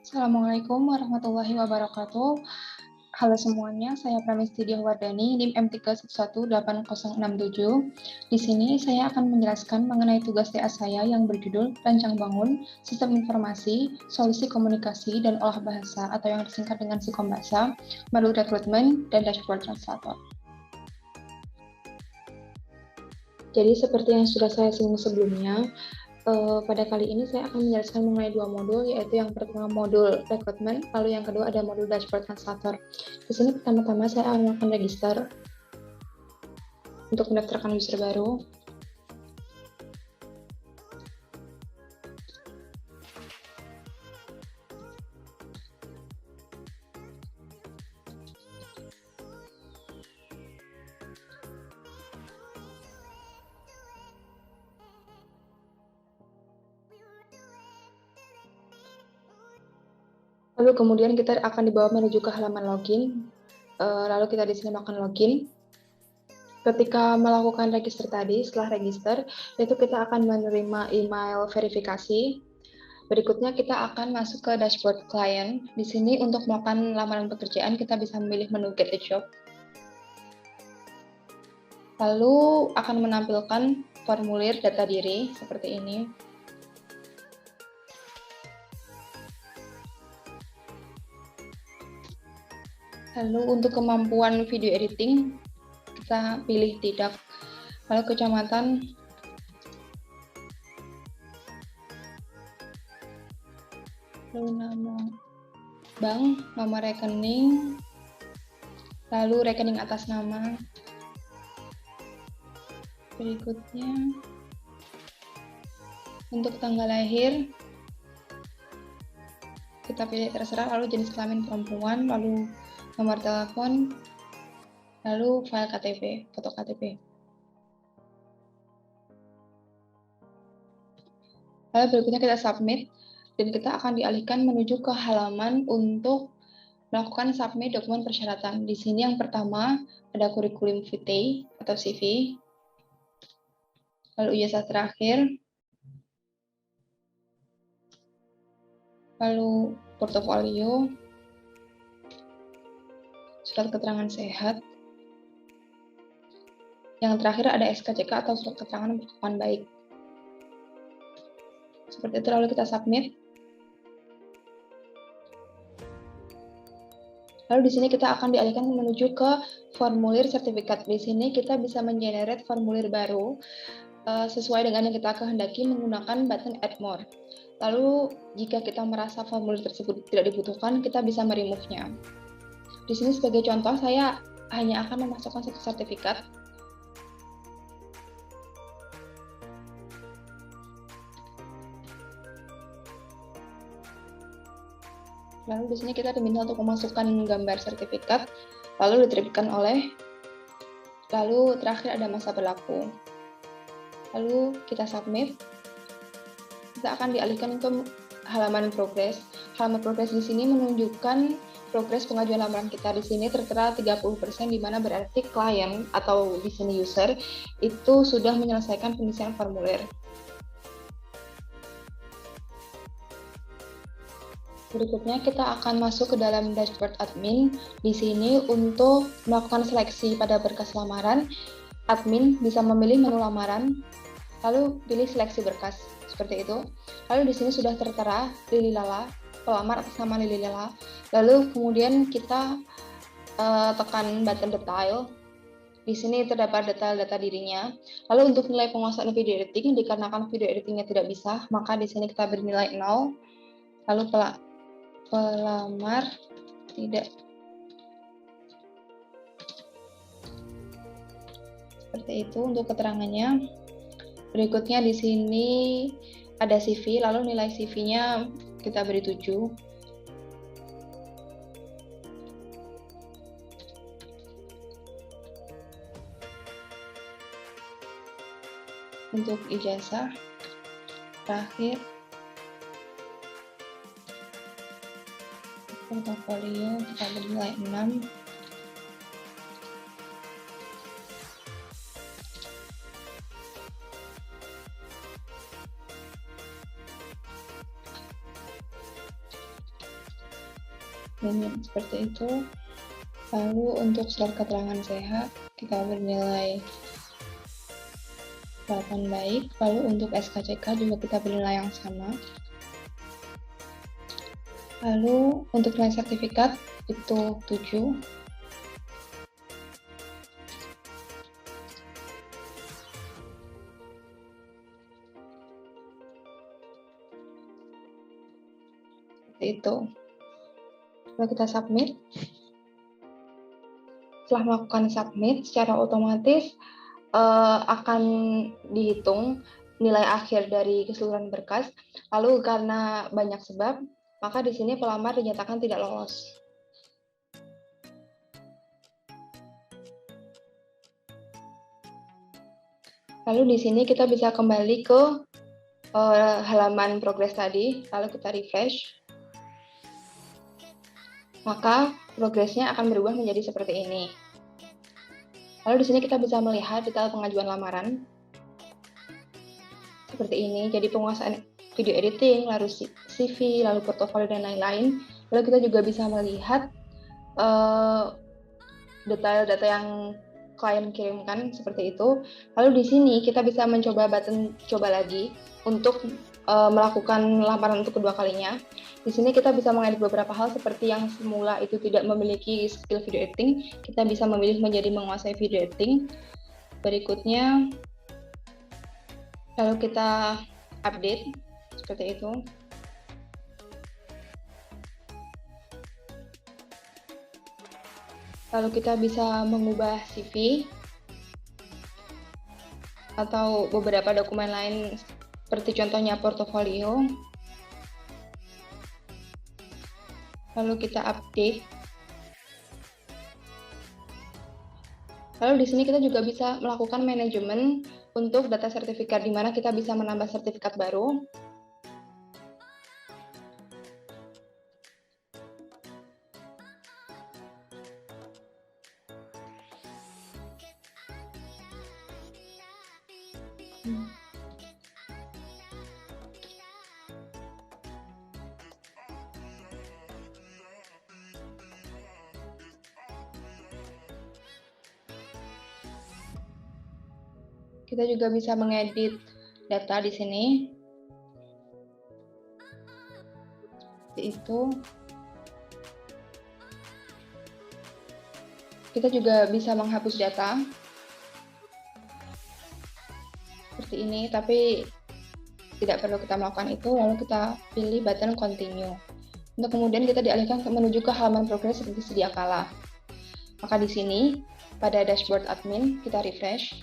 Assalamualaikum warahmatullahi wabarakatuh. Halo semuanya, saya Pramisti Wardani, NIM M3118067. Di sini saya akan menjelaskan mengenai tugas TA saya yang berjudul Rancang Bangun Sistem Informasi, Solusi Komunikasi, dan Olah Bahasa atau yang disingkat dengan Sikombasa, melalui rekrutmen dan dashboard translator. Jadi seperti yang sudah saya singgung sebelumnya, pada kali ini saya akan menjelaskan mengenai dua modul, yaitu yang pertama modul rekrutmen, lalu yang kedua ada modul dashboard translator. Di sini pertama-tama saya akan melakukan register untuk mendaftarkan user baru. Lalu kemudian kita akan dibawa menuju ke halaman login. Lalu kita di sini melakukan login. Ketika melakukan register tadi, setelah register, itu kita akan menerima email verifikasi. Berikutnya kita akan masuk ke dashboard client. Di sini untuk melakukan lamaran pekerjaan, kita bisa memilih menu Get a Job. Lalu akan menampilkan formulir data diri seperti ini. Lalu untuk kemampuan video editing, kita pilih tidak. Lalu kecamatan, lalu nama bank, nomor rekening, lalu rekening atas nama. Berikutnya, untuk tanggal lahir, kita pilih terserah, lalu jenis kelamin perempuan, lalu nomor telepon, lalu file KTP, foto KTP. Lalu berikutnya kita submit, dan kita akan dialihkan menuju ke halaman untuk melakukan submit dokumen persyaratan. Di sini yang pertama ada kurikulum vitae atau CV, lalu ijazah terakhir, lalu portofolio, surat keterangan sehat, yang terakhir ada SKCK atau surat keterangan berkelakuan baik. Seperti itu, lalu kita submit. Lalu di sini kita akan dialihkan menuju ke formulir sertifikat. Di sini kita bisa mengenerate formulir baru sesuai dengan yang kita kehendaki menggunakan button Add More. Lalu jika kita merasa formulir tersebut tidak dibutuhkan, kita bisa meremove-nya. Di sini sebagai contoh, saya hanya akan memasukkan satu sertifikat. Lalu di sini kita diminta untuk memasukkan gambar sertifikat, lalu diterbitkan oleh, lalu terakhir ada masa berlaku. Lalu kita submit. Kita akan dialihkan ke halaman progres. Halaman progres di sini menunjukkan progres pengajuan lamaran kita. Di sini tertera 30%, di mana berarti klien atau di sini user itu sudah menyelesaikan pengisian formulir. Berikutnya kita akan masuk ke dalam dashboard admin. Di sini untuk melakukan seleksi pada berkas lamaran, admin bisa memilih menu lamaran, lalu pilih seleksi berkas seperti itu. Lalu di sini sudah tertera Lili Lala, pelamar atas nama Lili Lala. Lalu kemudian kita tekan button detail. Di sini terdapat detail data dirinya. Lalu untuk nilai penguasaan video editing, dikarenakan video editingnya tidak bisa, maka di sini kita beri nilai 0. Lalu pelamar tidak. Seperti itu untuk keterangannya. Berikutnya di sini ada CV, lalu nilai CV-nya kita beri 7. Untuk ijazah terakhir, portofolio kita beri nilai 6. dan seperti itu. Lalu untuk surat keterangan sehat kita bernilai 8 baik. Lalu untuk SKCK juga kita bernilai yang sama. Lalu untuk nilai sertifikat itu 7. Seperti itu. Lalu kita submit. Setelah melakukan submit, secara otomatis akan dihitung nilai akhir dari keseluruhan berkas. Lalu karena banyak sebab, maka di sini pelamar dinyatakan tidak lolos. Lalu di sini kita bisa kembali ke halaman progres tadi, lalu kita refresh. Maka progresnya akan berubah menjadi seperti ini. Lalu di sini kita bisa melihat detail pengajuan lamaran. Seperti ini, jadi penguasaan video editing, lalu CV, lalu portofolio, dan lain-lain. Lalu kita juga bisa melihat detail-data yang klien kirimkan seperti itu. Lalu di sini kita bisa mencoba button coba lagi untuk melakukan lamaran untuk kedua kalinya. Di sini kita bisa mengedit beberapa hal seperti yang semula itu tidak memiliki skill video editing, kita bisa memilih menjadi menguasai video editing. Berikutnya, lalu kita update seperti itu. Lalu kita bisa mengubah CV atau beberapa dokumen lain seperti contohnya portofolio. Lalu kita update. Lalu di sini kita juga bisa melakukan manajemen untuk data sertifikat, di mana kita bisa menambah sertifikat baru. Kita juga bisa mengedit data di sini. Seperti itu. Kita juga bisa menghapus data. Seperti ini, tapi tidak perlu kita melakukan itu, lalu kita pilih button continue. Untuk kemudian kita dialihkan menuju ke halaman progres seperti sedia kala. Maka di sini, pada dashboard admin, kita refresh.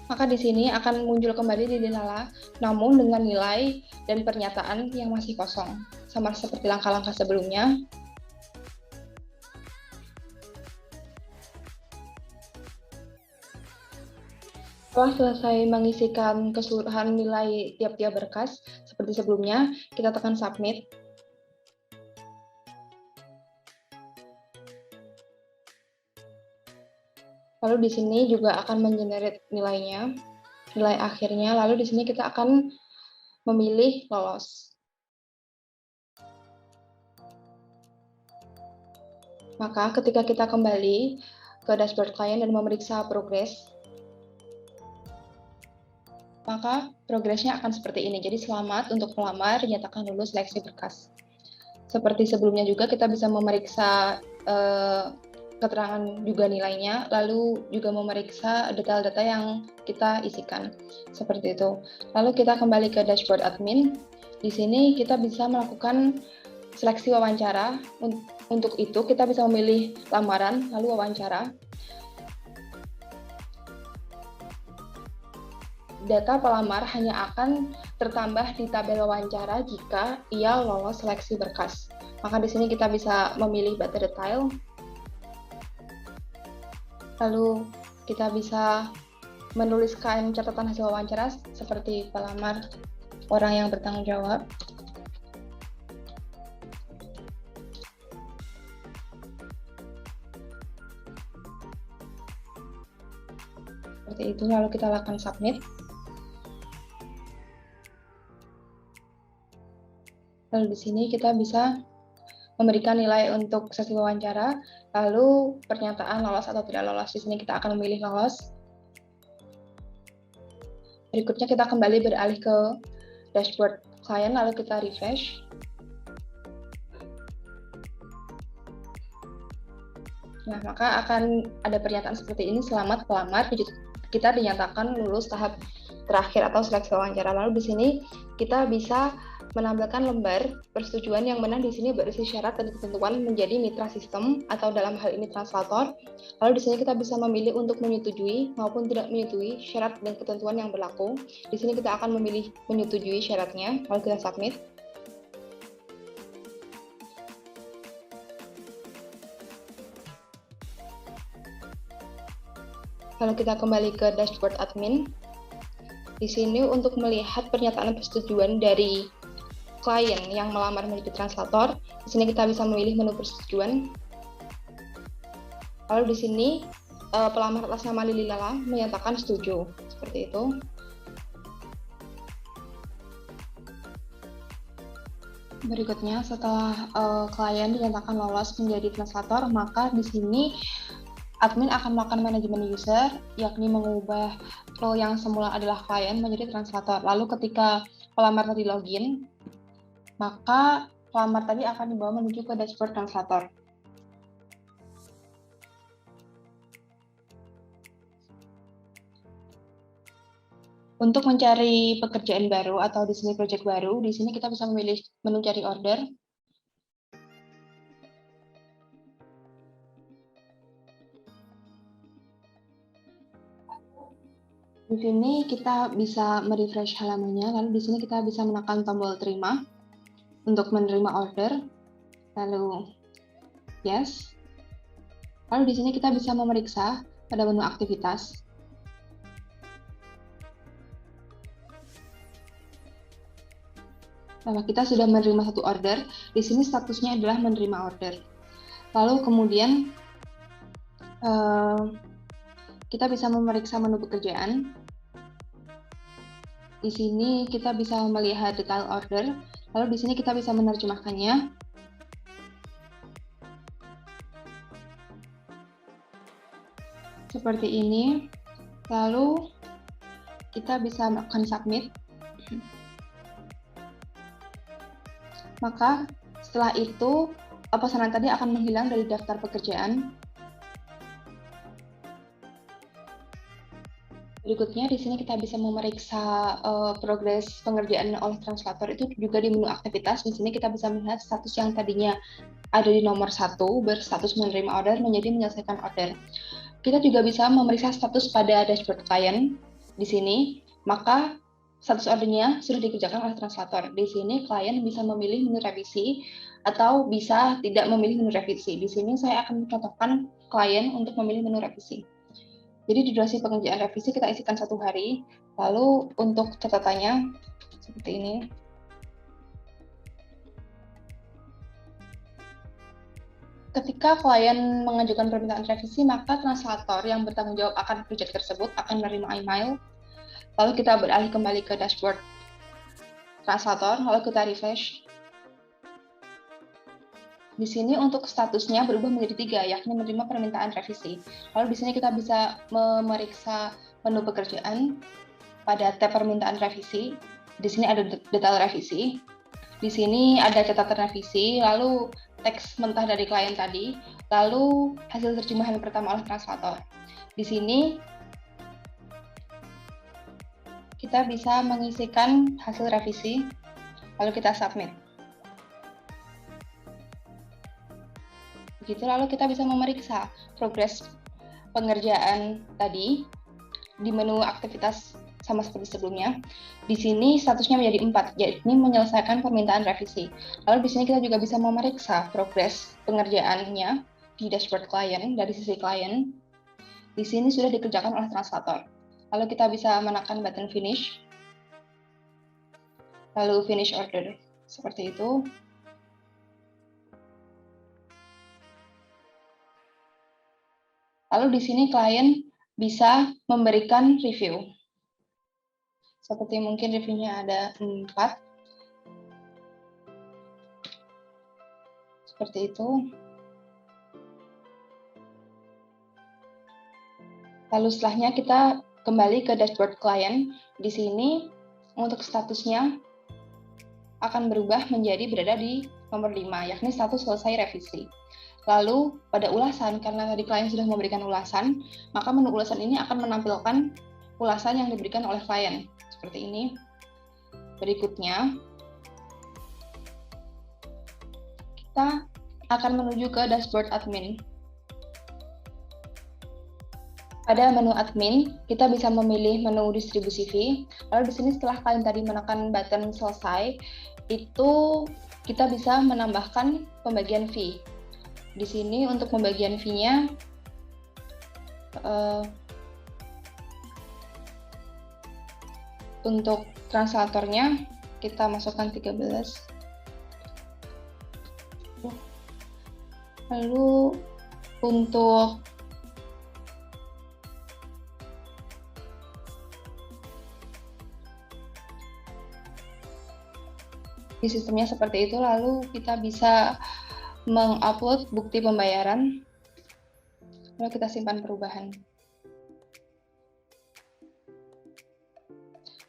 Maka di sini akan muncul kembali di Dinala, namun dengan nilai dan pernyataan yang masih kosong, sama seperti langkah-langkah sebelumnya. Setelah selesai mengisikan keseluruhan nilai tiap-tiap berkas, seperti sebelumnya, kita tekan submit. Lalu di sini juga akan mengenerate nilainya, nilai akhirnya. Lalu di sini kita akan memilih lolos. Maka ketika kita kembali ke dashboard klien dan memeriksa progres, maka progresnya akan seperti ini. Jadi selamat untuk pelamar dinyatakan lulus seleksi berkas. Seperti sebelumnya juga kita bisa memeriksa keterangan juga nilainya, lalu juga memeriksa detail-data yang kita isikan. Seperti itu. Lalu kita kembali ke dashboard admin. Di sini kita bisa melakukan seleksi wawancara. Untuk itu kita bisa memilih lamaran, lalu wawancara. Data pelamar hanya akan tertambah di tabel wawancara jika ia lolos seleksi berkas. Maka di sini kita bisa memilih data detail. Lalu kita bisa menuliskan catatan hasil wawancara seperti pelamar orang yang bertanggung jawab. Seperti itu, lalu kita lakukan submit. Lalu di sini kita bisa memberikan nilai untuk sesi wawancara, lalu pernyataan lolos atau tidak lolos. Di sini kita akan memilih lolos. Berikutnya kita kembali beralih ke dashboard klien, lalu kita refresh. Nah, maka akan ada pernyataan seperti ini, selamat pelamar, kita dinyatakan lulus tahap terakhir atau seleksi wawancara. Lalu di sini kita bisa menambahkan lembar persetujuan yang mana di sini berisi syarat dan ketentuan menjadi mitra sistem atau dalam hal ini translator. Lalu di sini kita bisa memilih untuk menyetujui maupun tidak menyetujui syarat dan ketentuan yang berlaku. Di sini kita akan memilih menyetujui syaratnya, lalu kita submit. Lalu kita kembali ke dashboard admin. Di sini untuk melihat pernyataan persetujuan dari klien yang melamar menjadi translator, di sini kita bisa memilih menu persetujuan. Lalu di sini pelamar atas nama Lili Lala menyatakan setuju, seperti itu. Berikutnya, setelah klien dinyatakan lolos menjadi translator, maka di sini admin akan melakukan manajemen user, yakni mengubah role yang semula adalah klien menjadi translator. Lalu ketika pelamar tadi login, maka pelamar tadi akan dibawa menuju ke dashboard translator. Untuk mencari pekerjaan baru atau di sini project baru, di sini kita bisa memilih menu cari order. Di sini kita bisa merefresh halamannya, lalu di sini kita bisa menekan tombol terima untuk menerima order, lalu yes. Lalu di sini kita bisa memeriksa pada menu aktivitas. Nah, kita sudah menerima satu order, di sini statusnya adalah menerima order. Lalu kemudian kita bisa memeriksa menu pekerjaan. Di sini kita bisa melihat detail order, lalu di sini kita bisa menerjemahkannya. Seperti ini. Lalu kita bisa melakukan submit. Maka setelah itu pesanan tadi akan menghilang dari daftar pekerjaan. Berikutnya di sini kita bisa memeriksa progres pengerjaan oleh translator itu juga di menu aktivitas. Di sini kita bisa melihat status yang tadinya ada di nomor 1 berstatus menerima order menjadi menyelesaikan order. Kita juga bisa memeriksa status pada dashboard klien di sini, maka status ordernya sudah dikerjakan oleh translator. Di sini klien bisa memilih menu revisi atau bisa tidak memilih menu revisi. Di sini saya akan mencontohkan klien untuk memilih menu revisi. Jadi di durasi pengerjaan revisi kita isikan 1 hari, lalu untuk catatannya seperti ini. Ketika klien mengajukan permintaan revisi, maka translator yang bertanggung jawab akan proyek tersebut akan menerima email. Lalu kita beralih kembali ke dashboard translator, lalu kita refresh. Di sini untuk statusnya berubah menjadi 3, yakni menerima permintaan revisi. Lalu di sini kita bisa memeriksa menu pekerjaan pada tab permintaan revisi. Di sini ada detail revisi. Di sini ada catatan revisi, lalu teks mentah dari klien tadi, lalu hasil terjemahan pertama oleh translator. Di sini kita bisa mengisikan hasil revisi, lalu kita submit. Begitu, lalu kita bisa memeriksa progres pengerjaan tadi di menu aktivitas sama seperti sebelumnya. Di sini statusnya menjadi 4, yakni menyelesaikan permintaan revisi. Lalu di sini kita juga bisa memeriksa progres pengerjaannya di dashboard klien dari sisi klien. Di sini sudah dikerjakan oleh translator. Lalu kita bisa menekan button finish. Lalu finish order. Seperti itu. Lalu di sini klien bisa memberikan review. Seperti mungkin reviewnya ada 4. Seperti itu. Lalu setelahnya kita kembali ke dashboard klien. Di sini untuk statusnya akan berubah menjadi berada di nomor 5, yakni status selesai revisi. Lalu pada ulasan, karena tadi klien sudah memberikan ulasan, maka menu ulasan ini akan menampilkan ulasan yang diberikan oleh klien. Seperti ini. Berikutnya, kita akan menuju ke dashboard admin. Pada menu admin, kita bisa memilih menu distribusi fee. Lalu di sini setelah kalian tadi menekan button selesai, itu kita bisa menambahkan pembagian fee. Di sini untuk pembagian fee-nya, untuk translatornya kita masukkan 13. Lalu untuk di sistemnya seperti itu, lalu kita bisa mengupload bukti pembayaran. Lalu kita simpan perubahan.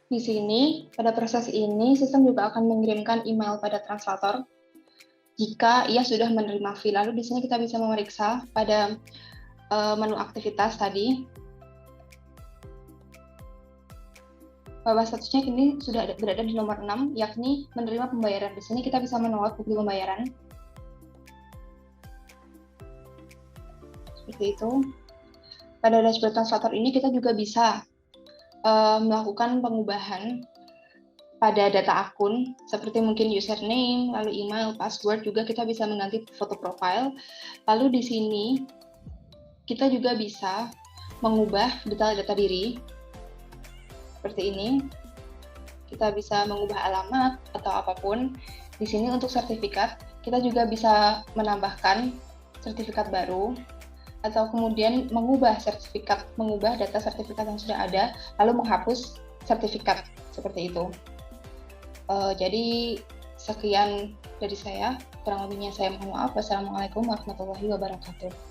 Di sini, pada proses ini, sistem juga akan mengirimkan email pada translator jika ia sudah menerima fee. Lalu di sini kita bisa memeriksa pada menu aktivitas tadi, bahwa statusnya kini sudah berada di nomor 6, yakni menerima pembayaran. Di sini kita bisa menolak bukti pembayaran. Seperti itu. Pada dashboard translator ini kita juga bisa melakukan pengubahan pada data akun, seperti mungkin username, lalu email, password, juga kita bisa mengganti foto profile. Lalu di sini kita juga bisa mengubah detail data diri. Seperti ini, kita bisa mengubah alamat atau apapun. Di sini untuk sertifikat, kita juga bisa menambahkan sertifikat baru, atau kemudian mengubah data sertifikat yang sudah ada, lalu menghapus sertifikat, seperti itu. Jadi, sekian dari saya. Kurang lebihnya saya mohon maaf. Wassalamualaikum warahmatullahi wabarakatuh.